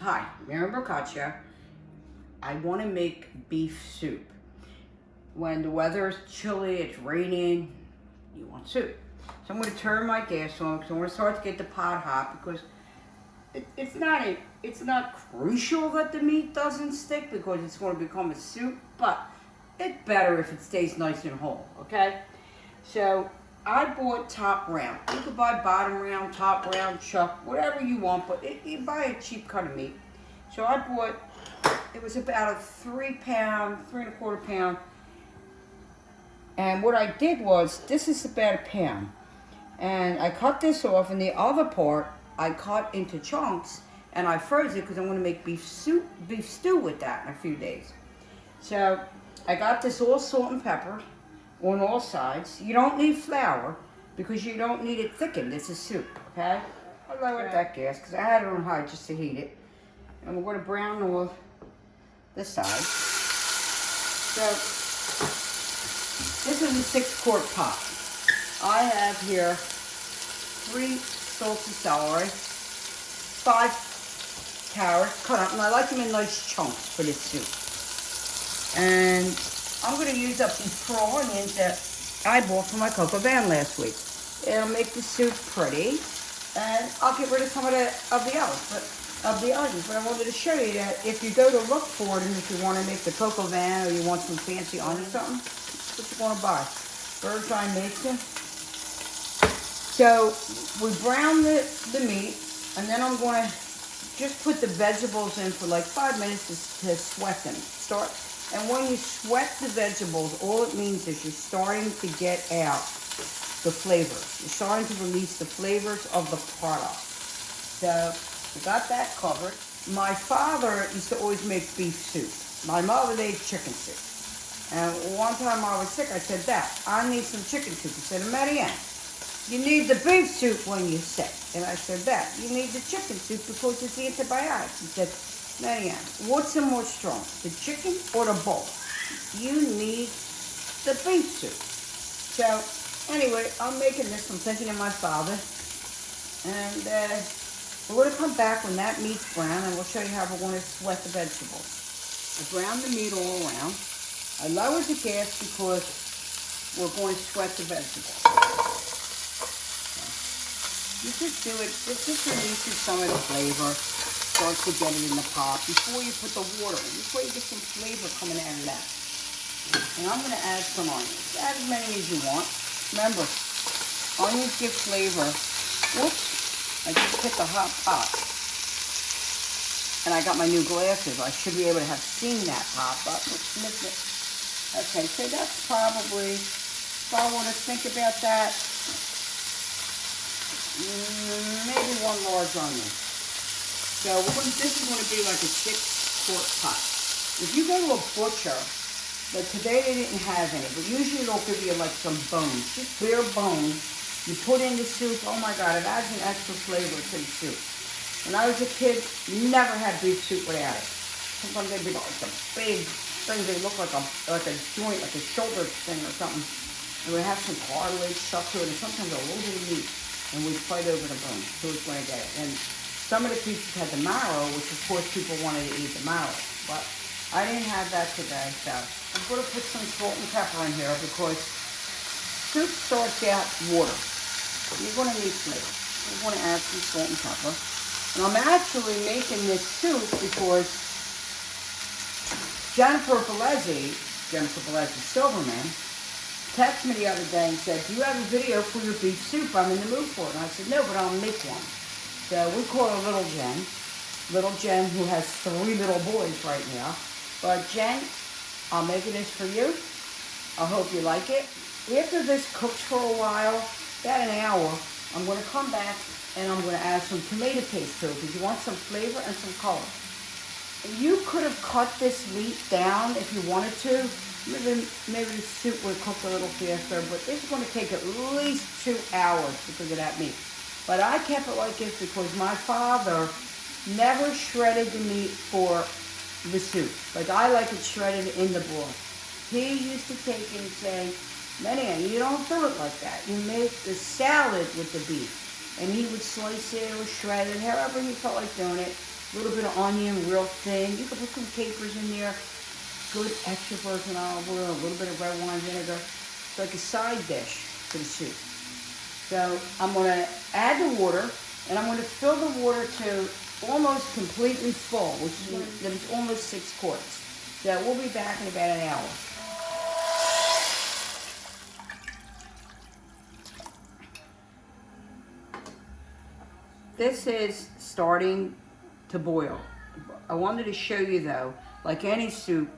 Hi, Mary Boccaccio. I want to make beef soup. When the weather is chilly, it's raining, you want soup. So I'm going to turn my gas on because I want to start to get the pot hot because it's not crucial that the meat doesn't stick because it's going to become a soup, but it's better if it stays nice and whole, okay? So I bought top round. You could buy bottom round, top round, chuck, whatever you want, but you buy a cheap cut of meat. So I bought, it was about a 3-pound, 3¼ pound. And what I did was, this is about a pound. And I cut this off, and the other part I cut into chunks, and I froze it because I'm going to make beef stew with that in a few days. So I got this all salt and pepper on all sides. You don't need flour because you don't need it thickened. It's a soup, okay? I lowered that gas because I had it on high just to heat it. And we're going to brown off this side. So this is a 6-quart pot. I have here 3 stalks of celery, 5 carrots cut up, and I like them in nice chunks for this soup. And I'm going to use up these raw onions that I bought from my cocoa van last week. It'll make the soup pretty, and I'll get rid of some of the onions. But I wanted to show you that if you go to look for it, and if you want to make the cocoa van or you want some fancy onions or something, that's what you're going to buy. Bird's eye mason. So we brown the meat, and then I'm going to just put the vegetables in for like 5 minutes to sweat them. And when you sweat the vegetables, all it means is you're starting to get out the flavors. You're starting to release the flavors of the product. So we got that covered. My father used to always make beef soup. My mother made chicken soup. And one time I was sick, I said, Dad, I need some chicken soup. He said, Marianne, you need the beef soup when you're sick. And I said, Dad, you need the chicken soup because it's antibiotics. He said, Marianne, what's the more strong, the chicken or the both? You need the beef soup. So, anyway, I'm making this. I'm thinking of my father. And we're going to come back when that meat's brown, and we'll show you how we're going to sweat the vegetables. I browned the meat all around. I lowered the gas because we're going to sweat the vegetables. You just do it, it just releases some of the flavor. Starts to get it in the pot before you put the water in. Before you get some flavor coming out of that. And I'm going to add some onions. Add as many as you want. Remember, onions give flavor. Whoops, I just hit the hot pot. And I got my new glasses. I should be able to have seen that pot, but let's miss it. Okay, so that's probably, if I want to think about that, maybe 1 large onion. So this is going to be like a 6-quart pot. If you go to a butcher, but today they didn't have any, but usually they'll give you like some bones, just bare bones. You put in the soup, oh my God, it adds an extra flavor to the soup. When I was a kid, never had beef soup without it. Sometimes they'd be like some big things, they look like a joint, like a shoulder thing or something. And we'd have some cartilage stuck to it, and sometimes a little bit of meat, and we'd fight over the bones, who's going to get it. And some of the pieces had the marrow, which of course people wanted to eat the marrow, but I didn't have that today, so I'm going to put some salt and pepper in here because soup starts out water. You're going to need flavor. You're going to add some salt and pepper. And I'm actually making this soup because Jennifer Bellezzi, Silverman, texted me the other day and said, do you have a video for your beef soup? I'm in the mood for it. And I said, no, but I'll make one. So we call her Little Jen. Little Jen, who has 3 little boys right now. But Jen, I'm making this for you. I hope you like it. After this cooks for a while, about an hour, I'm going to come back and I'm going to add some tomato paste to it because you want some flavor and some color. You could have cut this meat down if you wanted to. Maybe the soup would cook a little faster, but it's going to take at least 2 hours because of that meat. But I kept it like this because my father never shredded the meat for the soup. Like I like it shredded in the broth. He used to take it and say, Marianne, you don't do it like that. You make the salad with the beef. And he would slice it or shred it, however he felt like doing it. A little bit of onion, real thin. You can put some capers in there. Good extra virgin olive oil, a little bit of red wine vinegar. It's like a side dish to the soup. So I'm going to add the water, and I'm going to fill the water to almost completely full, which is that it's almost 6 quarts. So we'll be back in about an hour. This is starting to boil. I wanted to show you though, like any soup,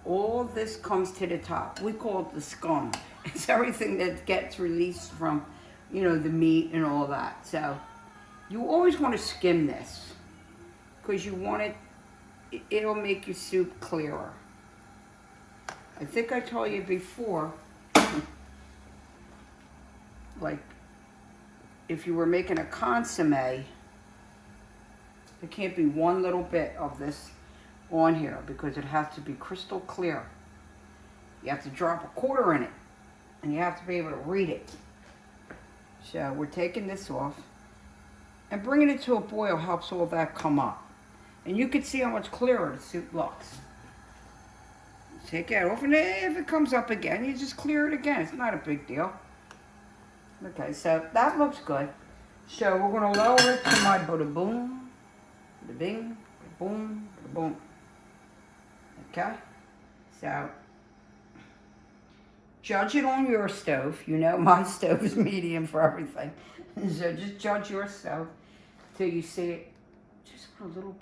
all this comes to the top. We call it the scum. It's everything that gets released from, you know, the meat and all that. So you always want to skim this because you want it, it'll make your soup clearer. I think I told you before, like if you were making a consomme, there can't be one little bit of this on here because it has to be crystal clear. You have to drop a quarter in it and you have to be able to read it. So we're taking this off and bringing it to a boil helps all that come up. And you can see how much clearer the soup looks. Take it off, and if it comes up again, you just clear it again. It's not a big deal. Okay, so that looks good. So we're going to lower it to my bada boom, bada bing, bada boom, bada boom. Okay, so judge it on your stove. You know my stove is medium for everything. So just judge your stove till you see it. Just a little,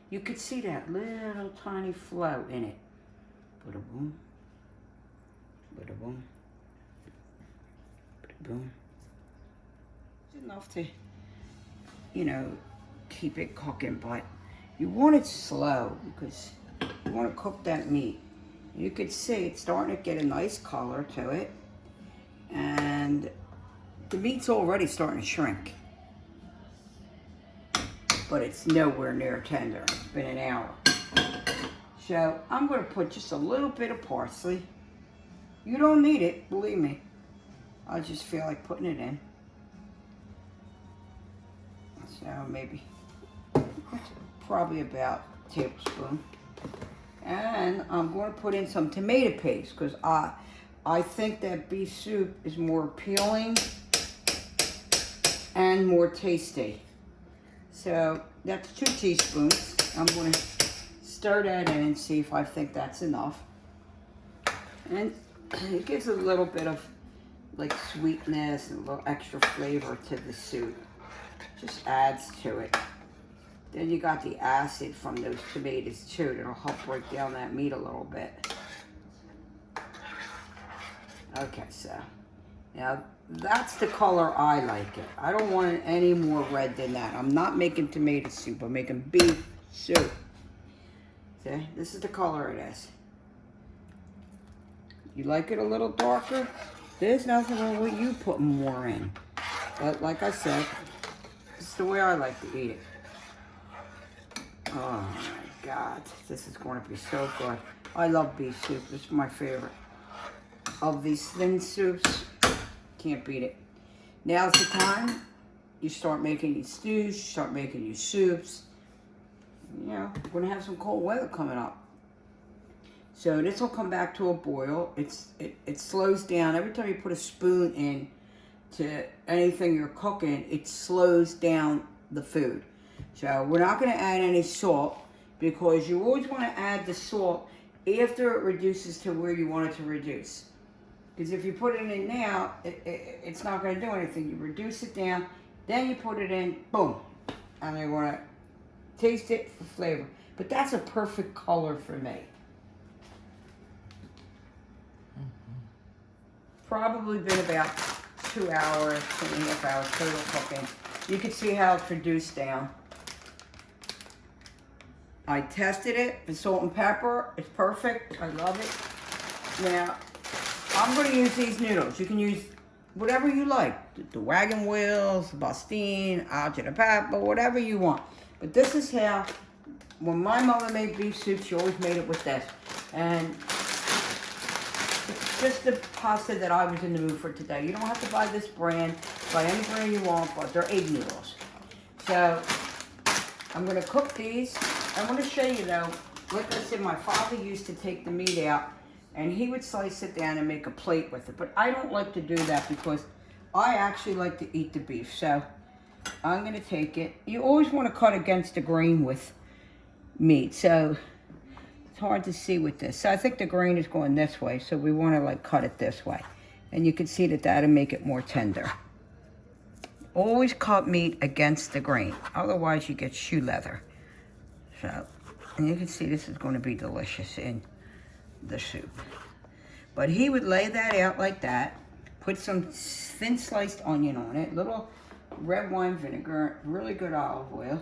you could see that little tiny flow in it. Bada boom, bada boom, bada boom. It's enough to, you know, keep it cooking, but you want it slow because you want to cook that meat. You could see it's starting to get a nice color to it, and the meat's already starting to shrink, but it's nowhere near tender. It's been an hour. So I'm going to put just a little bit of parsley. You don't need it, believe me. I just feel like putting it in. So maybe, probably about a tablespoon. And I'm going to put in some tomato paste because I think that beef soup is more appealing and more tasty. So that's 2 teaspoons. I'm going to stir that in and see if I think that's enough. And it gives a little bit of like sweetness and a little extra flavor to the soup. Just adds to it. Then you got the acid from those tomatoes too that'll help break down that meat a little bit. Okay, so now that's the color I like it. I don't want it any more red than that. I'm not making tomato soup. I'm making beef soup. See, this is the color it is. You like it a little darker? There's nothing wrong with you putting more in. But like I said, this is the way I like to eat it. Oh my God, this is going to be so good. I love beef soup. This is my favorite. Of these thin soups, can't beat it. Now's the time you start making these stews, you start making your soups. You know, we're going to have some cold weather coming up. So this will come back to a boil. It slows down. Every time you put a spoon in to anything you're cooking, it slows down the food. So we're not going to add any salt because you always want to add the salt after it reduces to where you want it to reduce. Because if you put it in now, it's not going to do anything. You reduce it down, then you put it in, boom. And you want to taste it for flavor. But that's a perfect color for me. Probably been about 2 hours, 2.5 hours total cooking. You can see how it's reduced down. I tested it, the salt and pepper, it's perfect, I love it. Now, I'm going to use these noodles. You can use whatever you like. The wagon wheels, the Bastine, alce de papa, whatever you want. But this is how, when my mother made beef soup, she always made it with this. And it's just the pasta that I was in the mood for today. You don't have to buy this brand, buy any brand you want, but they're egg noodles. So, I'm going to cook these. I want to show you though, like I said, my father used to take the meat out and he would slice it down and make a plate with it. But I don't like to do that because I actually like to eat the beef. So I'm going to take it. You always want to cut against the grain with meat. So it's hard to see with this. So I think the grain is going this way. So we want to like cut it this way. And you can see that that'll make it more tender. Always cut meat against the grain. Otherwise you get shoe leather. So, and you can see this is going to be delicious in the soup. But he would lay that out like that. Put some thin sliced onion on it. Little red wine vinegar. Really good olive oil.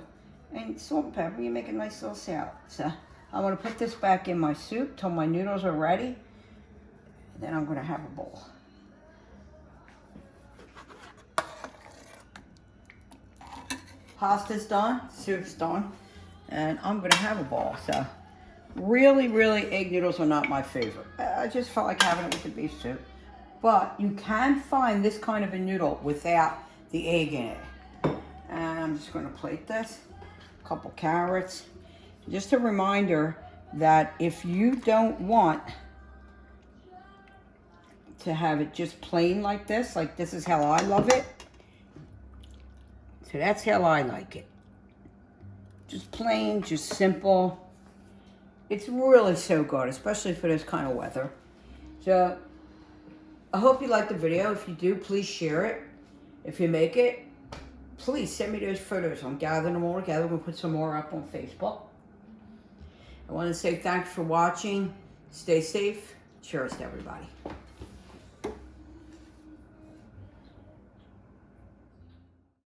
And salt and pepper. You make a nice little salad. So I'm going to put this back in my soup till my noodles are ready. And then I'm going to have a bowl. Pasta's done, soup's done, and I'm gonna have a bowl. So really, egg noodles are not my favorite. I just felt like having it with the beef soup. But you can find this kind of a noodle without the egg in it. And I'm just gonna plate this, a couple carrots. Just a reminder that if you don't want to have it just plain like this is how I love it. So that's how I like it. Just plain, just simple. It's really so good, especially for this kind of weather. So I hope you liked the video. If you do, please share it. If you make it, please send me those photos. I'm gathering them all together. We'll put some more up on Facebook. I want to say thanks for watching. Stay safe. Cheers to everybody.